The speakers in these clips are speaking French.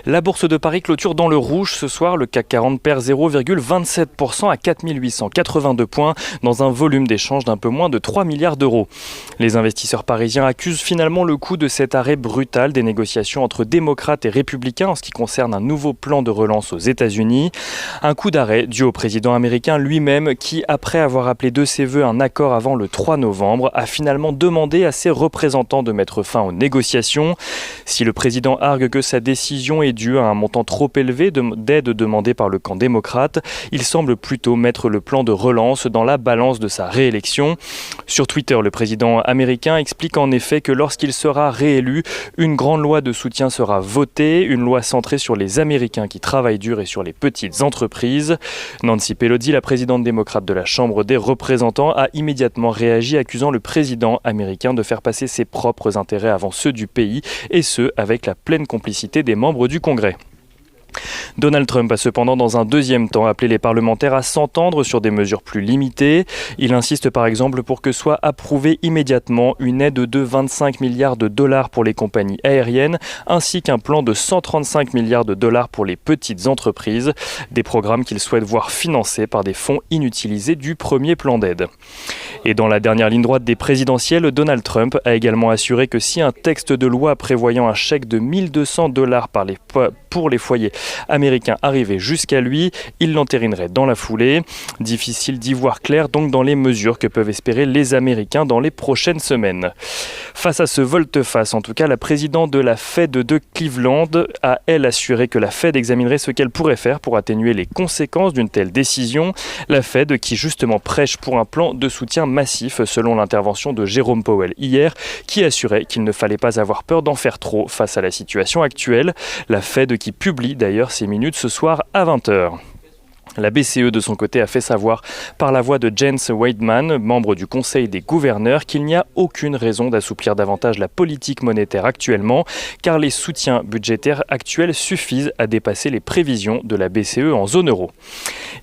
La bourse de Paris clôture dans le rouge ce soir. Le CAC 40 perd 0,27% à 4 882 points dans un volume d'échange d'un peu moins de 3 milliards d'euros. Les investisseurs parisiens accusent finalement le coup de cet arrêt brutal des négociations entre démocrates et républicains en ce qui concerne un nouveau plan de relance aux États-Unis. Un coup d'arrêt dû au président américain lui-même qui, après avoir appelé de ses vœux un accord avant le 3 novembre, a finalement demandé à ses représentants de mettre fin aux négociations. Si le président argue que sa décision est due à un montant trop élevé d'aide demandée par le camp démocrate, il semble plutôt mettre le plan de relance dans la balance de sa réélection. Sur Twitter, le président américain explique en effet que lorsqu'il sera réélu, une grande loi de soutien sera votée, une loi centrée sur les Américains qui travaillent dur et sur les petites entreprises. Nancy Pelosi, la présidente démocrate de la Chambre des représentants, a immédiatement réagi, accusant le président américain de faire passer ses propres intérêts avant ceux du pays, et ce, avec la pleine complicité des membres du Congrès. Donald Trump a cependant dans un deuxième temps appelé les parlementaires à s'entendre sur des mesures plus limitées. Il insiste par exemple pour que soit approuvée immédiatement une aide de 25 milliards de dollars pour les compagnies aériennes ainsi qu'un plan de 135 milliards de dollars pour les petites entreprises, des programmes qu'il souhaite voir financés par des fonds inutilisés du premier plan d'aide. Et dans la dernière ligne droite des présidentielles, Donald Trump a également assuré que si un texte de loi prévoyant un chèque de 1 200 dollars pour les foyers américain arrivé jusqu'à lui, il l'entérinerait dans la foulée. Difficile d'y voir clair donc dans les mesures que peuvent espérer les Américains dans les prochaines semaines. Face à ce volte-face, en tout cas, la présidente de la Fed de Cleveland a, elle, assuré que la Fed examinerait ce qu'elle pourrait faire pour atténuer les conséquences d'une telle décision. La Fed qui justement prêche pour un plan de soutien massif selon l'intervention de Jérôme Powell hier, qui assurait qu'il ne fallait pas avoir peur d'en faire trop face à la situation actuelle. La Fed qui publie d'ailleurs ces minutes ce soir à 20h. La BCE, de son côté, a fait savoir par la voix de Jens Weidmann, membre du Conseil des gouverneurs, qu'il n'y a aucune raison d'assouplir davantage la politique monétaire actuellement, car les soutiens budgétaires actuels suffisent à dépasser les prévisions de la BCE en zone euro.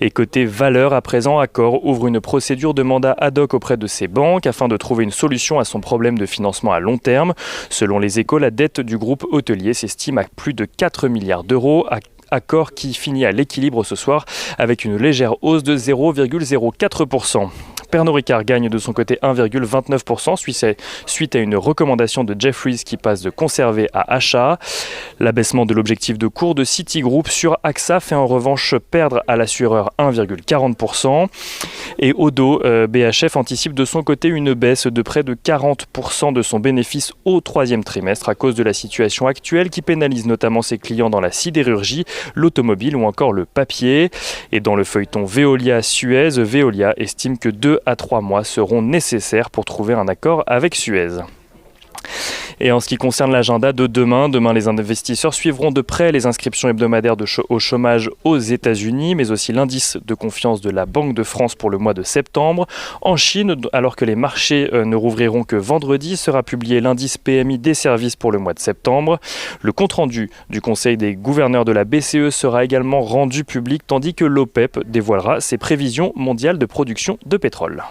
Et côté valeur, à présent, Accor ouvre une procédure de mandat ad hoc auprès de ses banques afin de trouver une solution à son problème de financement à long terme. Selon les Échos, la dette du groupe hôtelier s'estime à plus de 4 milliards d'euros. Accor qui finit à l'équilibre ce soir avec une légère hausse de 0,04%. Pernod Ricard gagne de son côté 1,29% suite à une recommandation de Jefferies qui passe de conserver à achat. L'abaissement de l'objectif de cours de Citigroup sur AXA fait en revanche perdre à l'assureur 1,40%. Et Odo BHF anticipe de son côté une baisse de près de 40% de son bénéfice au troisième trimestre à cause de la situation actuelle qui pénalise notamment ses clients dans la sidérurgie, l'automobile ou encore le papier. Et dans le feuilleton Veolia-Suez, Veolia estime que 2 à 3 mois seront nécessaires pour trouver un accord avec Suez. Et en ce qui concerne l'agenda de demain, les investisseurs suivront de près les inscriptions hebdomadaires au chômage aux États-Unis, mais aussi l'indice de confiance de la Banque de France pour le mois de septembre. En Chine, alors que les marchés ne rouvriront que vendredi, sera publié l'indice PMI des services pour le mois de septembre. Le compte-rendu du Conseil des gouverneurs de la BCE sera également rendu public, tandis que l'OPEP dévoilera ses prévisions mondiales de production de pétrole.